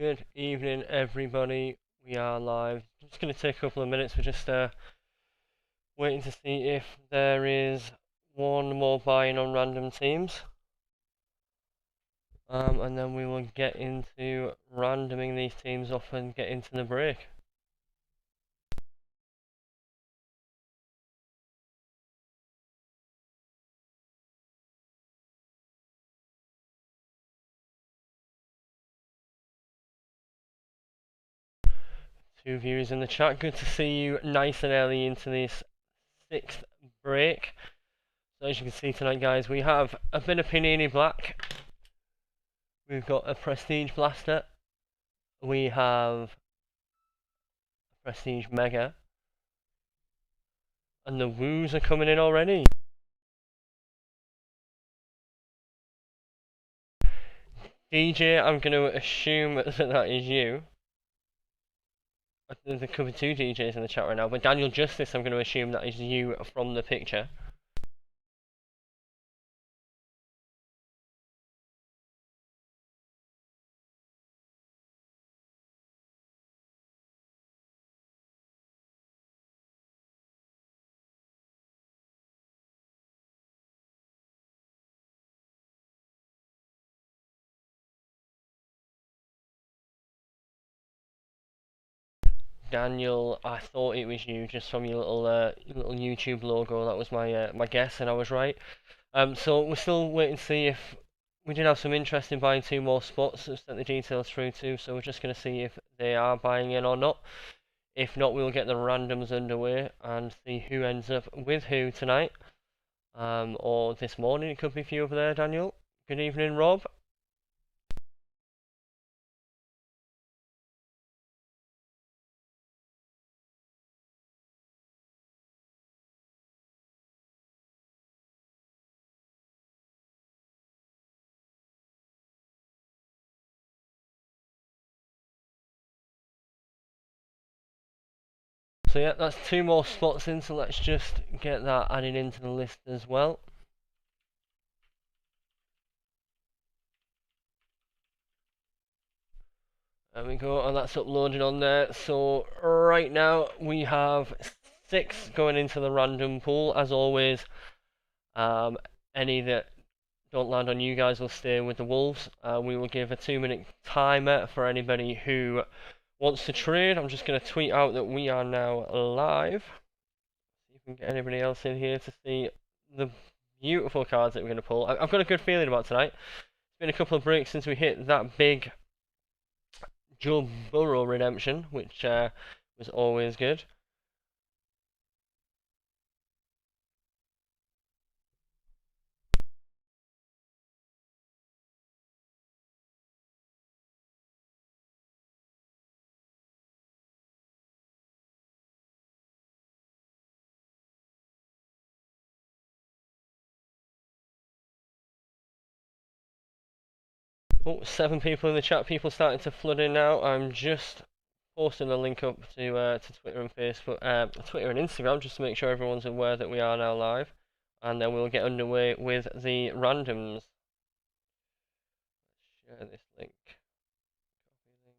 Good evening, everybody. We are live. Just going to take a couple of minutes. We're just waiting to see if there is one more buy-in on random teams. And then we will get into randoming these teams off and get into the break. Two viewers in the chat. Good to see you nice and early into this sixth break. So as you can see tonight, guys, we have a bit of Panini Black. We've got a Prestige Blaster. We have a Prestige Mega. And the woos are coming in already. DJ, I'm going to assume that that is you. There could be two DJs in the chat right now, but Daniel Justice, I'm going to assume that is you from the picture. Daniel, I thought it was you just from your little YouTube logo. That was my guess, and I was right. So we're still waiting to see if we did have some interest in buying two more spots. I've sent the details through too, so we're just going to see if they are buying in or not. If not, we'll get the randoms underway and see who ends up with who tonight. Or this morning. It could be for you over there, Daniel. Good evening, Rob. So yeah, that's two more spots in, so let's just get that added into the list as well. There we go, and that's uploaded on there. So right now we have 6 going into the random pool. As always, any that don't land on you guys will stay with the Wolves. We will give a 2-minute timer for anybody who wants to trade. I'm just going to tweet out that we are now live. See if we can get anybody else in here to see the beautiful cards that we're going to pull. I've got a good feeling about tonight. It's been a couple of breaks since we hit that big Joe Burrow redemption, which was always good. Oh, 7 people in the chat. People starting to flood in now. I'm just posting a link up to Twitter and Facebook, Twitter and Instagram, just to make sure everyone's aware that we are now live, and then we'll get underway with the randoms. Share this link. Copy link.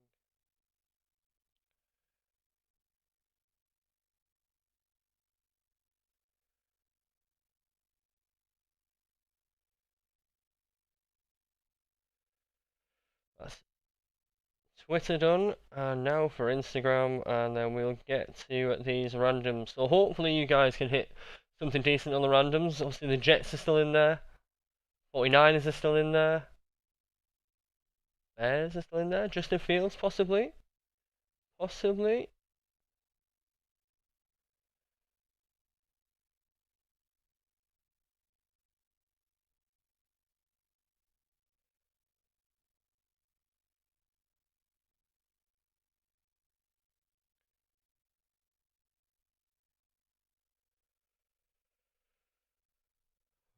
That's Twitter done, and now for Instagram, and then we'll get to these randoms. So hopefully you guys can hit something decent on the randoms. Obviously the Jets are still in there, 49ers are still in there, Bears are still in there, Justin Fields possibly.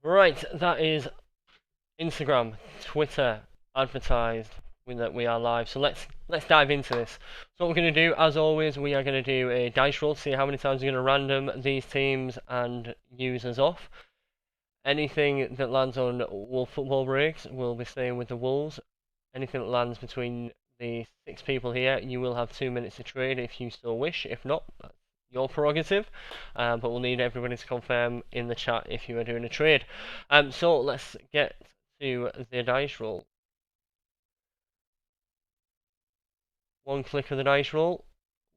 Right, that is Instagram, Twitter, advertised that we are live. So let's dive into this. So what we're going to do, as always, we are going to do a dice roll to see how many times we're going to random these teams and users off. Anything that lands on Wolf Football Breaks will be staying with the Wolves. Anything that lands between the 6 people here, you will have 2 minutes to trade if you so wish. If not, that's your prerogative. But we'll need everybody to confirm in the chat if you are doing a trade. So let's get to the dice roll. One click of the dice roll.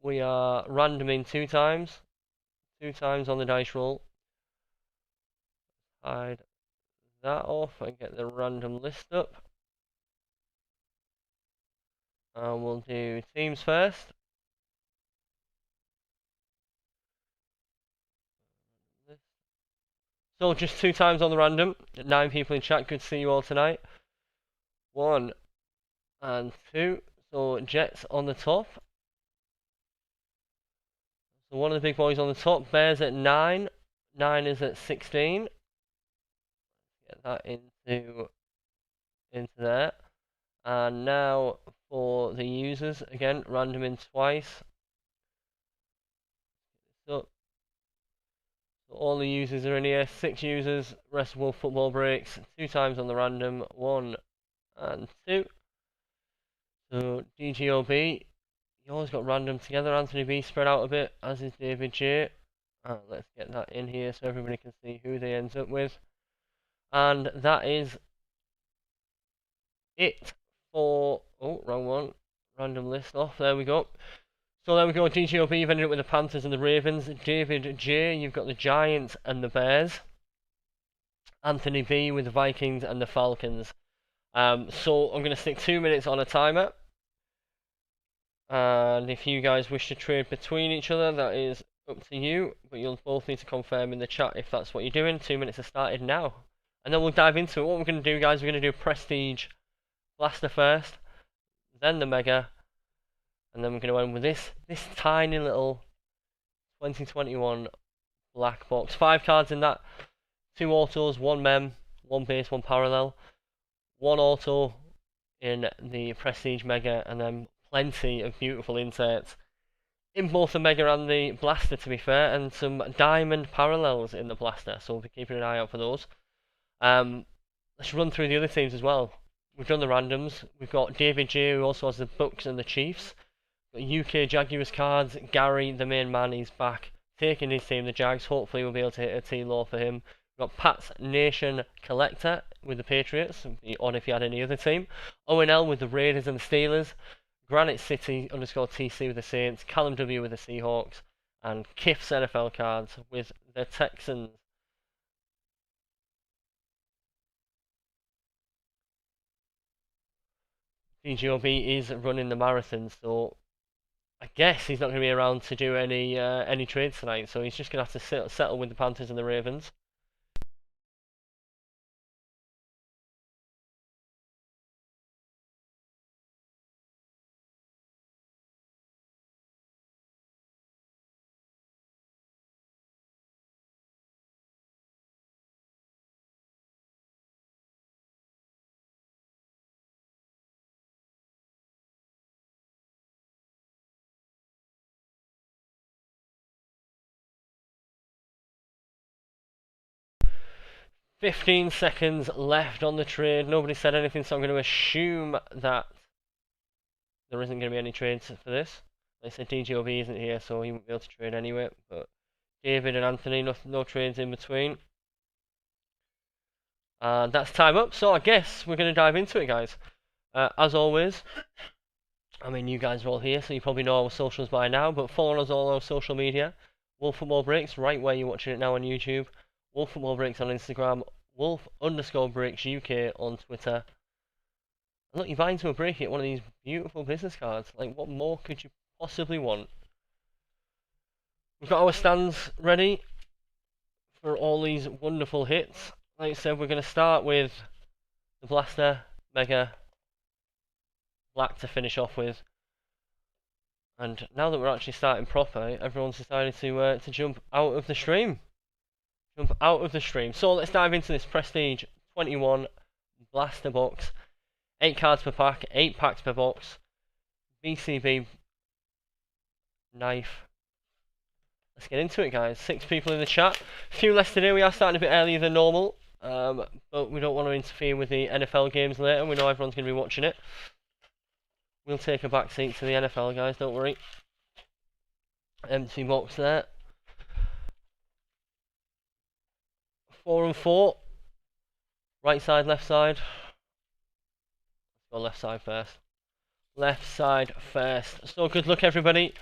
We are randoming 2 times. 2 times on the dice roll. Hide that off and get the random list up. And we'll do teams first. So just 2 times on the random. 9 people in chat. Good to see you all tonight. 1 and 2. So Jets on the top. So one of the big boys on the top. Bears at 9. 9 is at 16. Get that into there. And now for the users, again, random in twice. So all the users are in here, 6 users, rest of Wolf Football Breaks, 2 times on the random, 1 and 2. So DGOB, you always got random together, Anthony B spread out a bit, as is David J. Let's get that in here so everybody can see who they end up with. And that is it for, oh, wrong one, random list off, there we go. So there we go, DGOB, you've ended up with the Panthers and the Ravens. David J, you've got the Giants and the Bears. Anthony B with the Vikings and the Falcons. So I'm going to stick 2 minutes on a timer. And if you guys wish to trade between each other, that is up to you. But you'll both need to confirm in the chat if that's what you're doing. 2 minutes have started now. And then we'll dive into it. What we're going to do, guys, we're going to do Prestige Blaster first. Then the Mega. And then we're going to end with this tiny little 2021 black box. 5 cards in that. 2 autos, 1 mem, 1 base, 1 parallel. 1 auto in the Prestige Mega. And then plenty of beautiful inserts in both the Mega and the Blaster, to be fair. And some diamond parallels in the Blaster. So we'll be keeping an eye out for those. Let's run through the other teams as well. We've done the randoms. We've got David J, who also has the Bucks and the Chiefs. UK Jaguars cards. Gary, the main man, is back, taking his team, the Jags. Hopefully we'll be able to hit a T-law for him. We've got Pat's Nation Collector with the Patriots. It'd be odd if he had any other team. ONL with the Raiders and the Steelers. Granite City _ TC with the Saints. Callum W with the Seahawks. And Kiff's NFL cards with the Texans. DGOB is running the marathon, so I guess he's not going to be around to do any trades tonight, so he's just going to have to settle with the Panthers and the Ravens. $15 left on the trade. Nobody said anything, so I'm going to assume that there isn't going to be any trades for this. Like I said, DGOB isn't here, so he won't be able to trade anyway. But David and Anthony, no trades in between. And that's time up, so I guess we're going to dive into it, guys. As always, I mean, you guys are all here, so you probably know our socials by now, but follow us all on our social media. Wolf Football Breaks, right where you're watching it now on YouTube. Wolf Football Breaks on Instagram. Wolf_Breaks UK on Twitter. And look, you're buying to a break at one of these beautiful business cards. Like, what more could you possibly want? We've got our stands ready for all these wonderful hits. Like I said, we're going to start with the Blaster, Mega, Black to finish off with. And now that we're actually starting proper, everyone's decided to jump out of the stream. So let's dive into this Prestige 21 Blaster box. 8 cards per pack, 8 packs per box. BCB knife. Let's get into it, guys. 6 people in the chat. A few less today. We are starting a bit earlier than normal. But we don't want to interfere with the NFL games later. We know everyone's going to be watching it. We'll take a back seat to the NFL, guys, don't worry. Empty box there. 4 and 4. Right side, left side. Let's go left side first. Left side first. So good luck, everybody.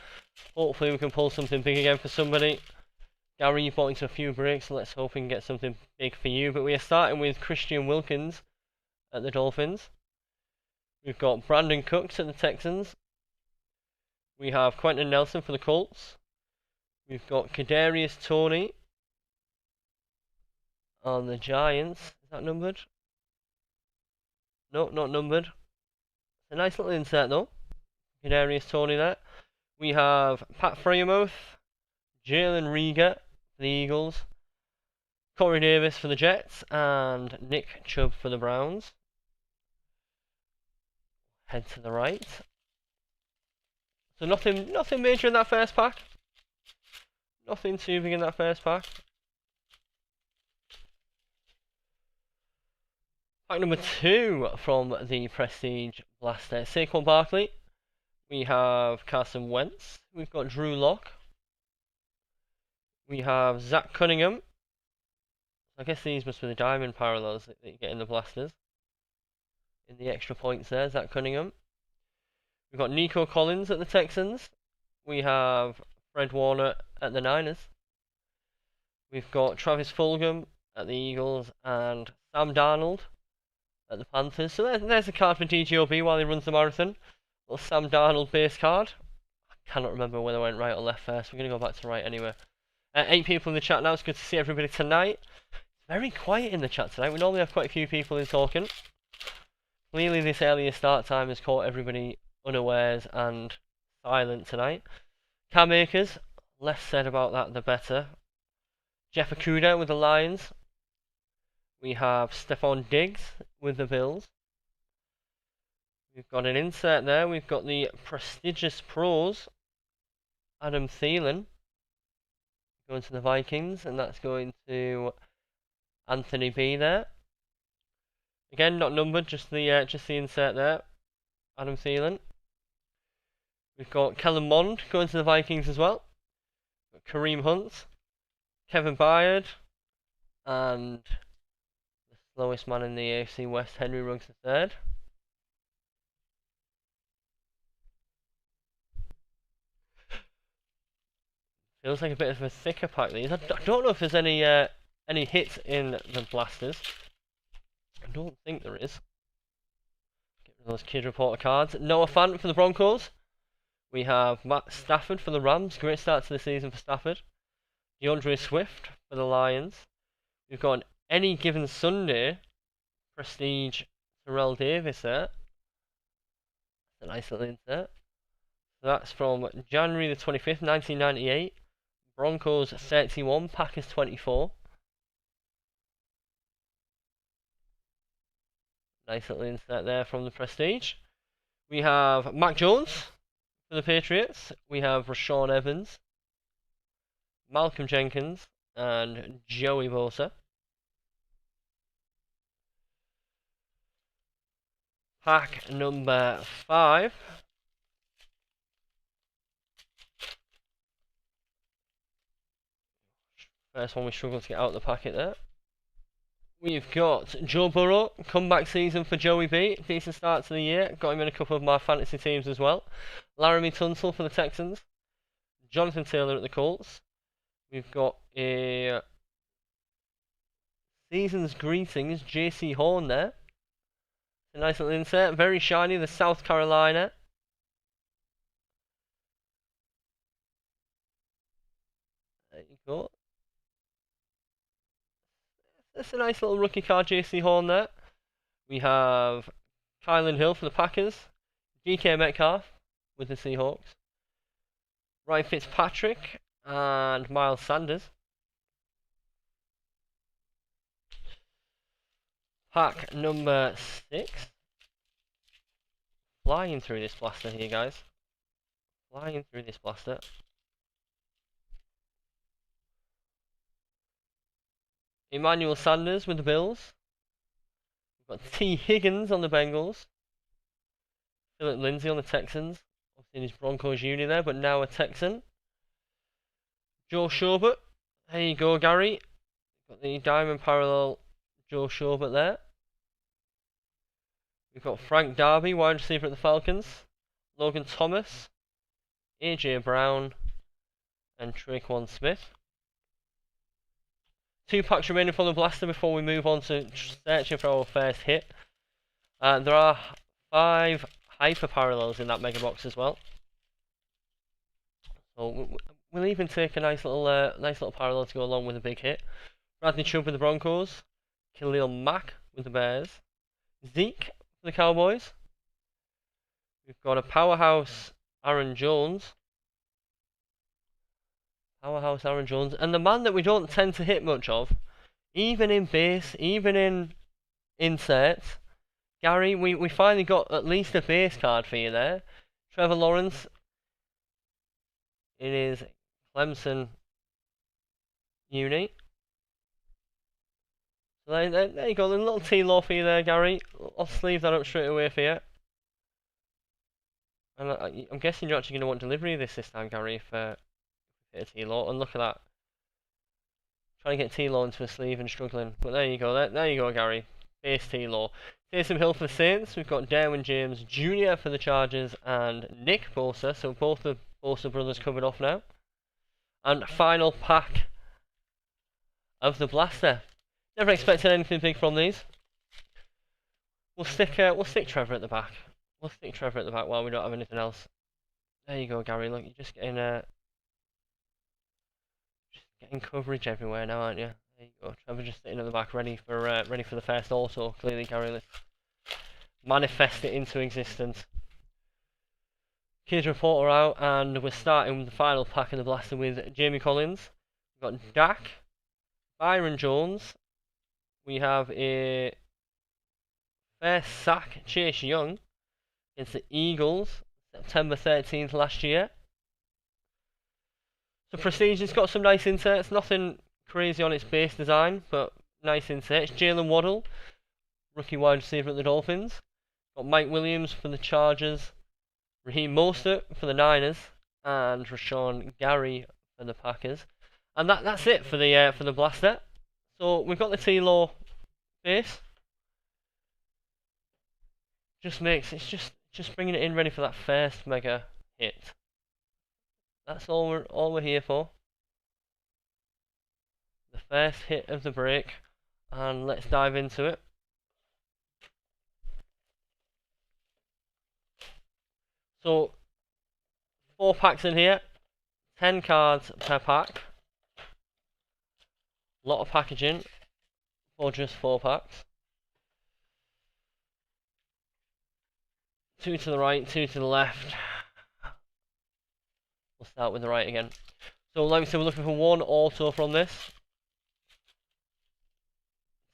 Hopefully we can pull something big again for somebody. Gary, you bought into a few breaks, so let's hope we can get something big for you. But we are starting with Christian Wilkins at the Dolphins. We've got Brandon Cooks at the Texans. We have Quentin Nelson for the Colts. We've got Kadarius Toney on the Giants. Is that numbered? No, not numbered. It's a nice little insert though. Kadarius Toney there. We have Pat Freiermuth, Jalen Rieger for the Eagles, Corey Davis for the Jets, and Nick Chubb for the Browns. Head to the right. So nothing major in that first pack. Nothing too big in that first pack. Pack number 2 from the Prestige Blaster. Saquon Barkley. We have Carson Wentz. We've got Drew Lock. We have Zach Cunningham. I guess these must be the diamond parallels that you get in the blasters. In the extra points there, Zach Cunningham. We've got Nico Collins at the Texans. We have Fred Warner at the Niners. We've got Travis Fulgham at the Eagles and Sam Darnold at the Panthers. So there's a card for DGOB while he runs the marathon. Little Sam Darnold base card. I cannot remember whether I went right or left first. We're going to go back to right anyway. 8 people in the chat now. It's good to see everybody tonight. It's very quiet in the chat tonight. We normally have quite a few people in talking. Clearly this earlier start time has caught everybody unawares and silent tonight. Cam Akers, less said about that the better. Jeff Okuda with the Lions. We have Stephon Diggs with the Bills. We've got an insert there. We've got the prestigious pros. Adam Thielen going to the Vikings, and that's going to Anthony B there. Again, not numbered, just the insert there. Adam Thielen. We've got Kellen Mond going to the Vikings as well. Kareem Hunt, Kevin Byard, and the slowest man in the AFC West, Henry Ruggs III. Feels like a bit of a thicker pack these. I don't know if there's any hits in the blasters. I don't think there is. Get rid of those Kid Reporter cards. Noah Fant for the Broncos. We have Matt Stafford for the Rams. Great start to the season for Stafford. DeAndre Swift for the Lions. We've got an Any Given Sunday Prestige Terrell Davis there. That's a nice little insert. So that's from January the 25th, 1998. Broncos 31, Packers 24. Nice little insert there from the Prestige. We have Mac Jones for the Patriots. We have Rashawn Evans, Malcolm Jenkins, and Joey Bosa. Pack number 5. First one we struggled to get out of the packet there. We've got Joe Burrow, comeback season for Joey B. Decent start to the year. Got him in a couple of my fantasy teams as well. Laramie Tunsil for the Texans. Jonathan Taylor at the Colts. We've got a Season's Greetings, JC Horn there. A nice little insert. Very shiny, the South Carolina. There you go. That's a nice little rookie card, JC Horn there. We have Kylan Hill for the Packers. DK Metcalf with the Seahawks. Ryan Fitzpatrick and Miles Sanders. Pack number 6. Flying through this blaster here, guys. Flying through this blaster. Emmanuel Sanders with the Bills. We've got T. Higgins on the Bengals. Philip Lindsay on the Texans. Obviously in his Broncos uni there, but now a Texan. Joe Schobert. There you go, Gary. Got the diamond parallel Joe Schobert there. We've got Frank Darby, wide receiver at the Falcons. Logan Thomas. AJ Brown. And Traquan Smith. 2 packs remaining for the blaster before we move on to searching for our first hit. There are 5 hyper parallels in that mega box as well. So we'll even take a nice little parallel to go along with a big hit. Bradley Chubb with the Broncos, Khalil Mack with the Bears, Zeke for the Cowboys. We've got a powerhouse Aaron Jones. Powerhouse Aaron Jones, and the man that we don't tend to hit much of, even in base, even in inserts. Gary, we finally got at least a base card for you there. Trevor Lawrence. It is Clemson uni. So there you go, a little T-Law for you there, Gary. I'll sleeve that up straight away for you. And I'm guessing you're actually going to want delivery of this time, Gary, if hit a T-Law. And look at that. Trying to get T-Law into a sleeve and struggling. But there you go, there you go, Gary. Base T-Law. Taysom Hill for the Saints. We've got Derwin James Jr. for the Chargers and Nick Bosa. So both the Bosa brothers covered off now. And final pack of the blaster. Never expected anything big from these. We'll stick Trevor at the back. We'll stick Trevor at the back while we don't have anything else. There you go, Gary. Look, you're just getting coverage everywhere now, aren't you? There you go. Trevor just sitting at the back, ready for the first auto. Clearly, Gary, let's manifest it into existence. Kids reporter out, and we're starting with the final pack of the blaster with Jamie Collins. We've got Dak, Byron Jones. We have a first sack, Chase Young, against the Eagles, September 13th last year. So Prestige's got some nice inserts, nothing crazy on its base design, but nice inserts. Jalen Waddle, rookie wide receiver at the Dolphins. Got Mike Williams for the Chargers, Raheem Mostert for the Niners, and Rashawn Gary for the Packers. And that's it for the blaster. So we've got the T-Law base. It's just bringing it in ready for that first mega hit. That's all we're here for. The first hit of the break, and let's dive into it. So 4 packs in here, 10 cards per pack. A lot of packaging for just 4 packs. 2 to the right, 2 to the left. We'll start with the right again. So like we said, we're looking for 1 auto from this.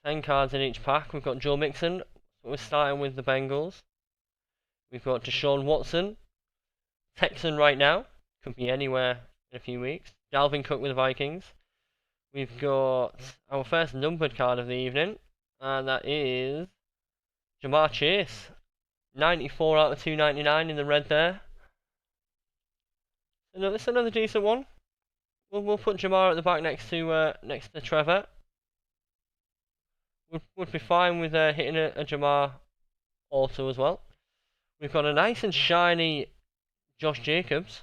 10 cards in each pack. We've got Joe Mixon. We're starting with the Bengals. We've got Deshaun Watson. Texan right now. Could be anywhere in a few weeks. Dalvin Cook with the Vikings. We've got our first numbered card of the evening, and that is Jamar Chase. 94 out of 299 in the red there. It's another decent one. We'll put Jamar at the back next to Trevor. Would be fine with hitting a Jamar auto as well. We've got a nice and shiny Josh Jacobs.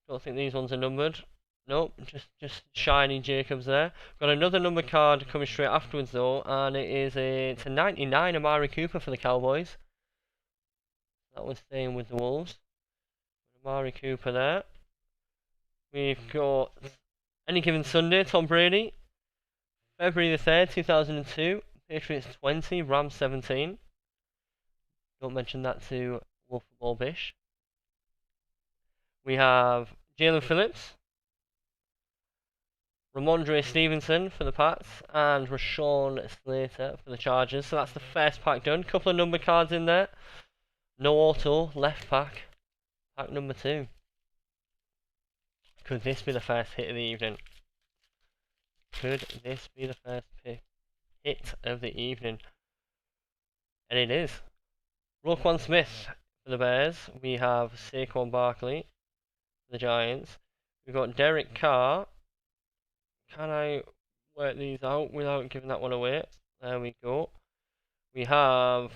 Don't think these ones are numbered. Nope, just shiny Jacobs there. Got another number card coming straight afterwards though, and it's a 99 Amari Cooper for the Cowboys. That one's staying with the Wolves. Amari Cooper there. We've got Any Given Sunday, Tom Brady. February the 3rd, 2002. Patriots 20, Rams 17. Don't mention that to Wolf Ball Bish. We have Jalen Phillips, Ramondre Stevenson for the Pats, and Rashawn Slater for the Chargers. So that's the first pack done. Couple of number cards in there. No auto, left pack. Pack number 2. Could this be the first hit of the evening? Could this be the first hit of the evening? And it is. Roquan Smith for the Bears. We have Saquon Barkley for the Giants. We've got Derek Carr. Can I work these out without giving that one away? There we go. We have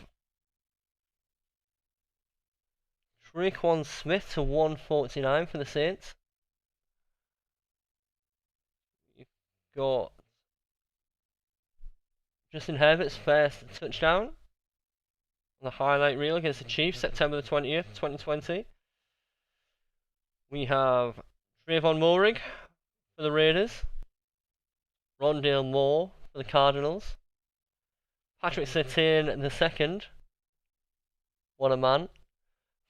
Roquan Smith to 149 for the Saints. We've got Justin Herbert's first touchdown on the highlight reel against the Chiefs, September the 20th, 2020. We have Trayvon Mulrig for the Raiders. Rondale Moore for the Cardinals. Patrick Surtain II, what a man,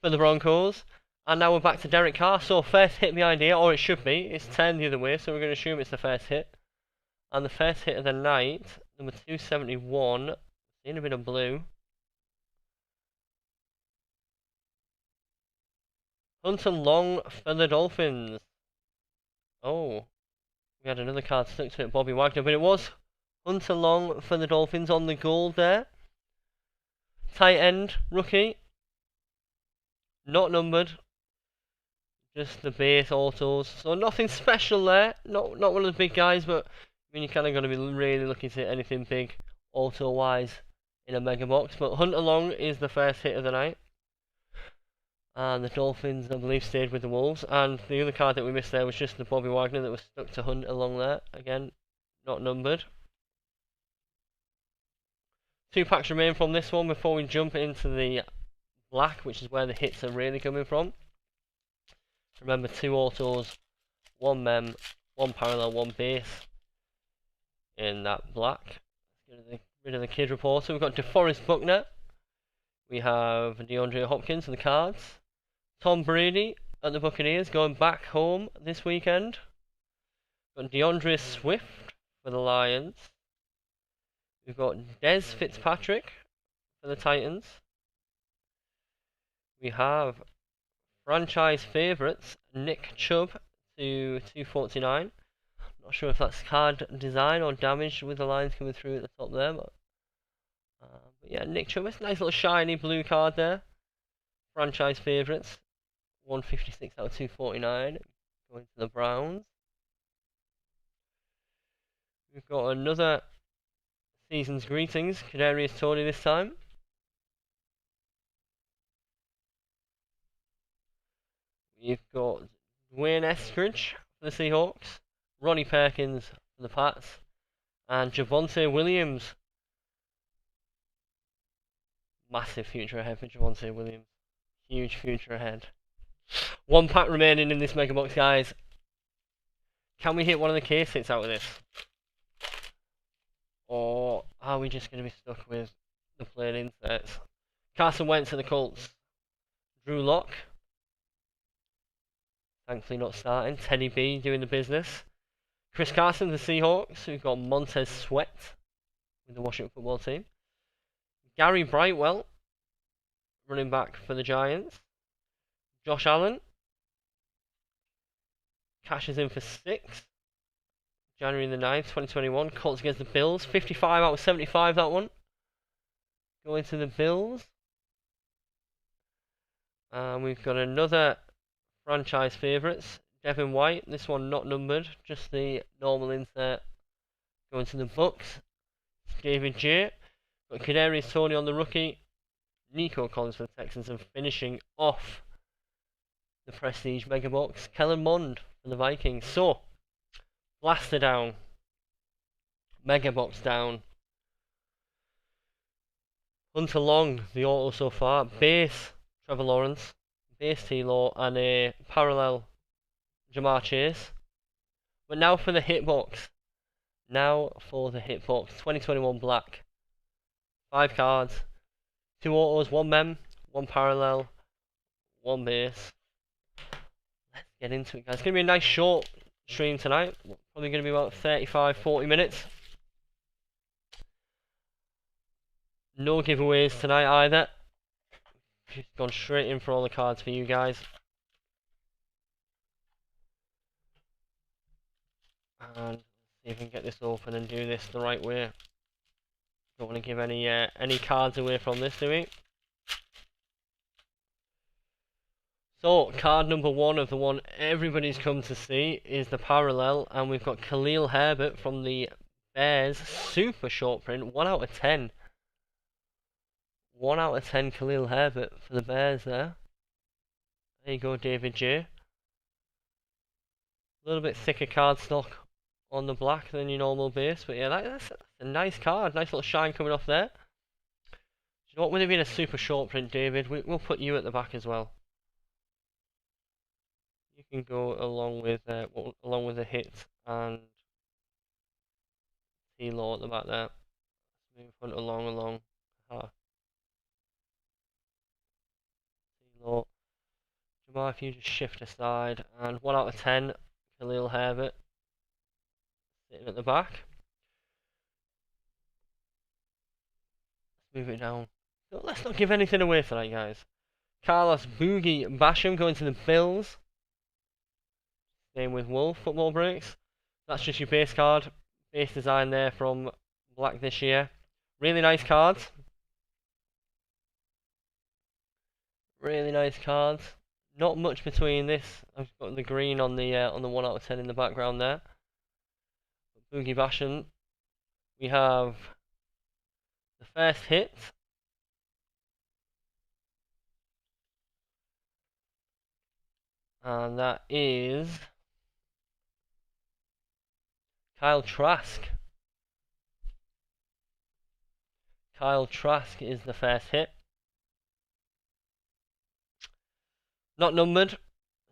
for the Broncos. And now we're back to Derek Carr. So first hit the idea, or it should be. It's turned the other way, so we're going to assume it's the first hit. And the first hit of the night, number 271, seeing a bit of blue. Hunter Long for the Dolphins. Oh, we had another card stuck to it, Bobby Wagner, but it was Hunter Long for the Dolphins on the goal there. Tight end, rookie. Not numbered. Just the base autos. So nothing special there. Not one of the big guys, but I mean, you're kind of going to be really looking to anything big auto-wise in a mega box. But Hunter Long is the first hit of the night. And the Dolphins, I believe, stayed with the Wolves. And the other card that we missed there was just the Bobby Wagner that was stuck to Hunter Long there. Again, not numbered. 2 packs remain from this one before we jump into the black, which is where the hits are really coming from. Remember, 2 autos, 1 mem, 1 parallel, 1 base in that black. Let's get rid of the kid reporter. We've got DeForest Buckner. We have DeAndre Hopkins for the Cards. Tom Brady at the Buccaneers going back home this weekend. We've got DeAndre Swift for the Lions. We've got Des Fitzpatrick for the Titans. We have franchise favourites, Nick Chubb to 249. Not sure if that's card design or damage with the lines coming through at the top there. But yeah, Nick Chubb, it's a nice little shiny blue card there. Franchise favourites, 156 out of 249. Going to the Browns. We've got another season's greetings, Kadarius Toney this time. You've got Dwayne Eskridge for the Seahawks, Ronnie Perkins for the Pats, and Javonte Williams. Massive future ahead for Javonte Williams. Huge future ahead. 1 pack remaining in this mega box, guys. Can we hit one of the case hits out of this? Or are we just going to be stuck with the plain inserts? Carson Wentz to the Colts. Drew Lock. Thankfully not starting. Teddy B doing the business. Chris Carson, the Seahawks. We've got Montez Sweat with the Washington football team. Gary Brightwell, running back for the Giants. Josh Allen. Cashes in for 6. January the 9th, 2021. Colts against the Bills. 55 out of 75, that one. Going to the Bills. And we've got another franchise favourites. Devin White. This one not numbered. Just the normal insert. Going to the Bucks. David J. Got Kadarius Toney on the rookie. Nico Collins for the Texans. And finishing off the Prestige Mega Box, Kellen Mond for the Vikings. So, Blaster down. Mega Box down. Hunter Long, the auto so far. Base, Trevor Lawrence. Base T-Law. And a parallel, Jamar Chase. But now for the Hitbox. Now for the Hitbox. 2021 Black. 5 cards. 2 autos, 1 mem, 1 parallel, 1 base. Let's get into it, guys. It's going to be a nice short stream tonight. Probably going to be about 35-40 minutes. No giveaways tonight either. Just gone straight in for all the cards for you guys. And see if we can get this open and do this the right way. Don't want to give any cards away from this, do we? So, card number 1 of the one everybody's come to see is the parallel, and we've got Khalil Herbert from the Bears, super short print, 1 out of 10. 1 out of 10 Khalil Herbert for the Bears there. There you go, David J. A little bit thicker cardstock on the black than your normal base, but yeah, that's a nice card, nice little shine coming off there. You know what, with it being a super short print, David, we'll put you at the back as well. You can go along with the hit and T-Law at the back there. Move front along. T-Law. Jamal, if you just shift aside, and 1 out of 10, Khalil Herbert sitting at the back. Let's move it down. So let's not give anything away tonight, guys. Carlos Boogie Basham going to the Bills. Same with Wolf football breaks. That's just your base card. Base design there from Black this year. Really nice cards. Really nice cards. Not much between this. I've got the green on the 1 out of 10 in the background there. Boogie Basham. We have the first hit. And that is Kyle Trask. Kyle Trask is the first hit. Not numbered.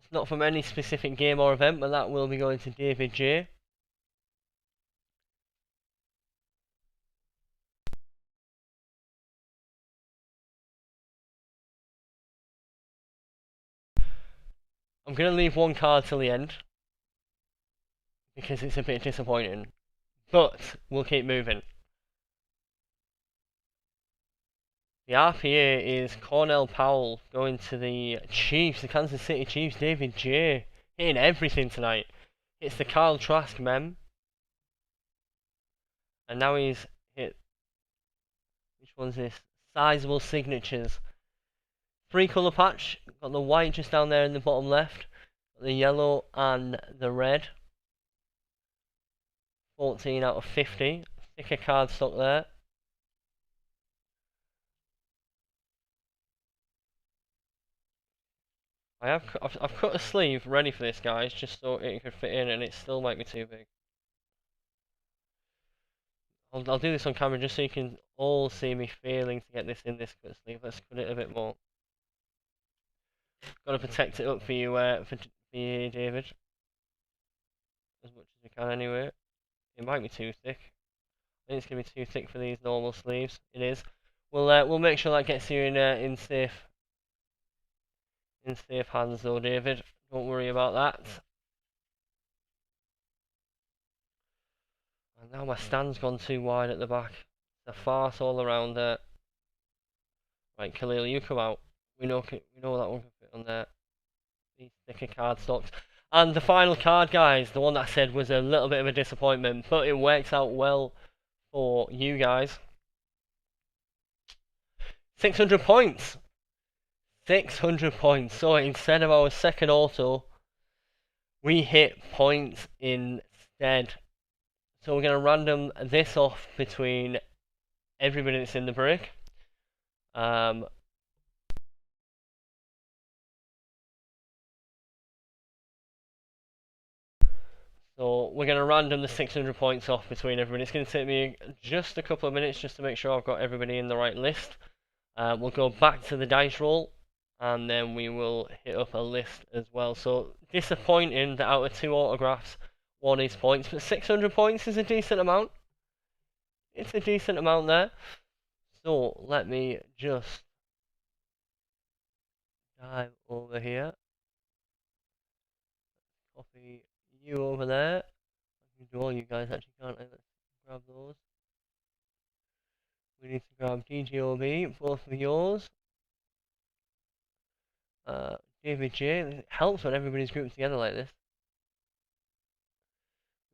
It's not from any specific game or event, but that will be going to David J. I'm going to leave one card till the end, because it's a bit disappointing. But we'll keep moving. The RPA is Cornell Powell going to the Chiefs, the Kansas City Chiefs. David J. hitting everything tonight. It's the Kyle Trask mem. And now he's hit, which one's this? Sizable signatures. 3 colour patch. Got the white just down there in the bottom left. Got the yellow and the red. 14 out of 50. Thicker cardstock there. I've cut a sleeve ready for this, guys, just so it could fit in, and it still might be too big. I'll do this on camera just so you can all see me failing to get this in this cut sleeve. Let's cut it a bit more. Got to protect it up for you, David, as much as we can anyway. It might be too thick. I think it's gonna be too thick for these normal sleeves. It is. We'll make sure that gets you in safe hands though, David. Don't worry about that. And now my stand's gone too wide at the back. It's a farce all around there. Right, Khalil, you come out. We know that one can fit on there. These thicker cardstocks. And the final card, guys, the one that I said was a little bit of a disappointment, but it works out well for you guys. 600 points. 600 points. So instead of our second auto, we hit points instead. So we're going to random this off between everybody that's in the break. So we're going to random the 600 points off between everybody. It's going to take me just a couple of minutes just to make sure I've got everybody in the right list. We'll go back to the dice roll, and then we will hit up a list as well. So disappointing that out of 2 autographs, 1 is points, but 600 points is a decent amount. It's a decent amount there. So let me just dive over here. Copy you over there. I can do all you guys actually, can't I? Let's grab those. We need to grab DGOB, both of yours. David J. It helps when everybody's grouped together like this.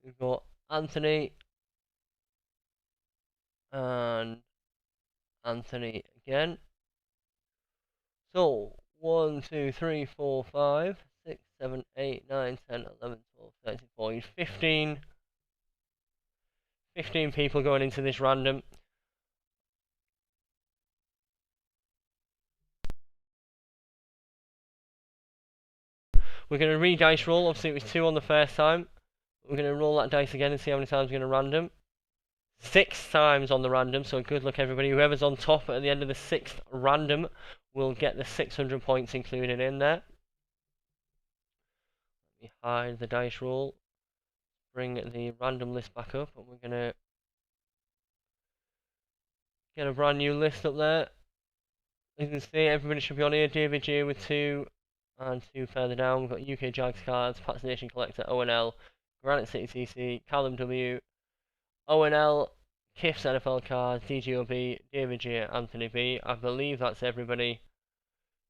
We've got Anthony and Anthony again. So 1, 2, 3, 4, 5, 6, 7, 8, 9, 10, 11, 12, 13, 14, 15 people going into this random. We're going to re-dice roll. Obviously, it was 2 on the first time. We're going to roll that dice again and see how many times we're going to random. 6 times on the random, so good luck everybody. Whoever's on top at the end of the 6th random will get the 600 points included in there. Let me hide the dice roll. Bring the random list back up, and we're going to get a brand new list up there. As you can see, everybody should be on here. David J with 2, and 2 further down. We've got UK Jags cards, Pat's Nation Collector, ONL, Granite City TC, Callum W, ONL, Kiff's NFL cards, DGOB, David J, Anthony B. I believe that's everybody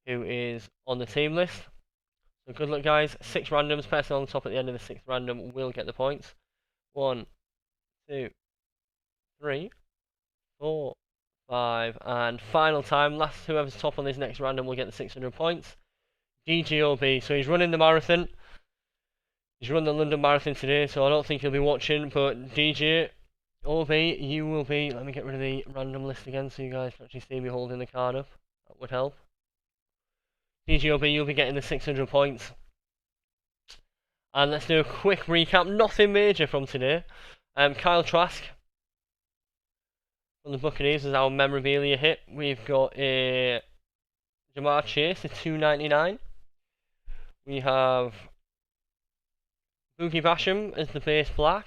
who is on the team list. So good luck, guys. 6 randoms. Person on top at the end of the 6th random will get the points. 1, 2, 3, 4, 5, and final time. Last whoever's top on this next random will get the 600 points. DGOB. So he's running the marathon. He's run the London Marathon today, so I don't think he'll be watching. But DGOB, you will be. Let me get rid of the random list again so you guys can actually see me holding the card up. That would help. DGOB, you'll be getting the 600 points. And let's do a quick recap. Nothing major from today. Kyle Trask from the Buccaneers is our memorabilia hit. We've got a Jamar Chase to 299. We have Boogie Basham as the base black.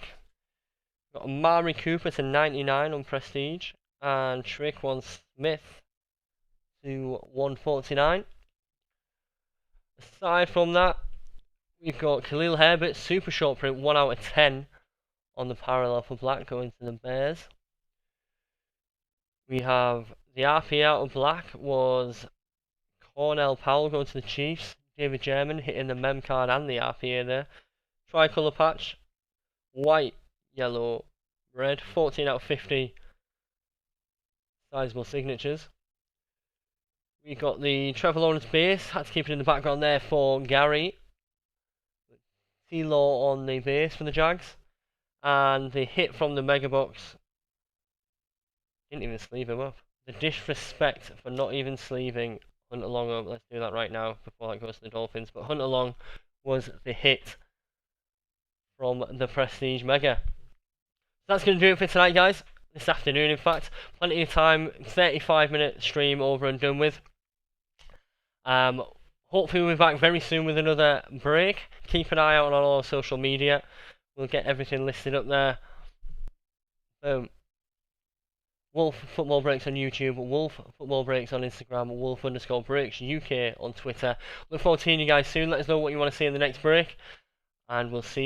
We've got Amari Cooper to 99 on Prestige. And Traquan Smith to 149. Aside from that, we've got Khalil Herbert, super short print, 1 out of 10 on the parallel for black, going to the Bears. We have the RP out of black was Cornell Powell going to the Chiefs. David German hitting the mem card and the RPA there. Tricolour patch, white, yellow, red, 14 out of 50 sizable signatures. We got the Trevor Lawrence base, had to keep it in the background there for Gary. T-Law on the base for the Jags. And the hit from the Mega Box. Didn't even sleeve him up. The disrespect for not even sleeving Hunter Long up. Let's do that right now before that goes to the Dolphins. But Hunter Long was the hit from the Prestige Mega. So that's going to do it for tonight, guys. This afternoon, in fact. Plenty of time. 35-minute stream over and done with. Hopefully we'll be back very soon with another break. Keep an eye out on all our social media. We'll get everything listed up there. Boom. Wolf Football Breaks on YouTube, Wolf Football Breaks on Instagram, Wolf_Breaks UK on Twitter. Look forward to seeing you guys soon. Let us know what you want to see in the next break. And we'll see you.